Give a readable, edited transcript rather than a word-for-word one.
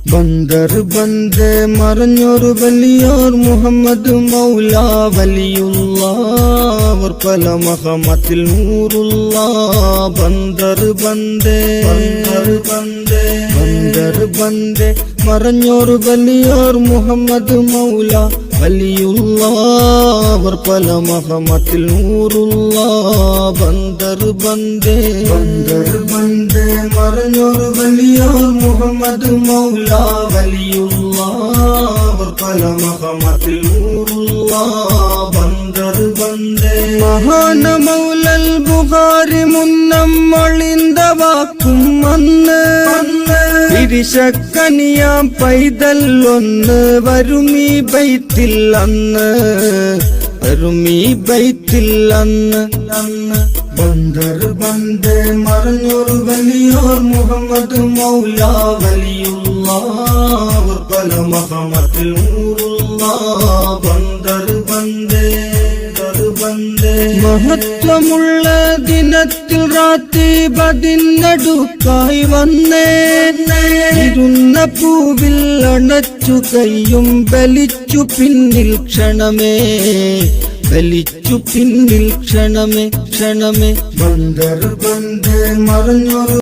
ബന്ദർ ബന്ദേ മറഞ്ഞൊരു വലിയോർ മുഹമ്മദ് മൗല വലിയുള്ള അവർ പല മഹമത്തിൽ നൂറുള്ള ബന്ദർ ബന്ദേ ബന്ദർ ബന്ദേ മറഞ്ഞൊരു വലിയോർ മുഹമ്മദ് മൗല വലിയുള്ള അവർ പല മഹമത്തിൽ നൂറുള്ള ബന്ദർ ബന്ദേ മറഞ്ഞൊരു വലിയോർ മുഹമ്മദ് മൗല വലിയുള്ള അവർ പല മഹമത്തിൽ നൂറുള്ള ബന്ദർ ബന്ദേ മഹാന മൗലൽ ബുഖാരി മുന്നമ്മളിന്ത വാക്കും അന്ന് തിരിശക്കനിയാം പൈതൽ ഒന്ന് വരുമീ ബൈത്തിൽ അന്ന് വരുമീ ബൈത്തിൽ അന്ന് ബന്ദർ ബന്ദേ മറഞ്ഞൊരു വലിയോർ മുഹമ്മദ് മൗല വലിയുള്ള അവർ പല മഹമത്തിൽ നൂറുള്ള ബന്ദർ ബന്ദേ മഹത്വമുള്ള ദിനത്തിൽ റാത്തീബതിനടുക്കായി വന്നേ ഇരുന്ന പൂവിൽ അണച്ചു കയ്യും ബലിച്ചു പിന്നിൽ ക്ഷണമേ ബലിച്ചു പിന്നിൽ ക്ഷണമേ ബന്ദർ ബന്ദേ മറഞ്ഞൊരു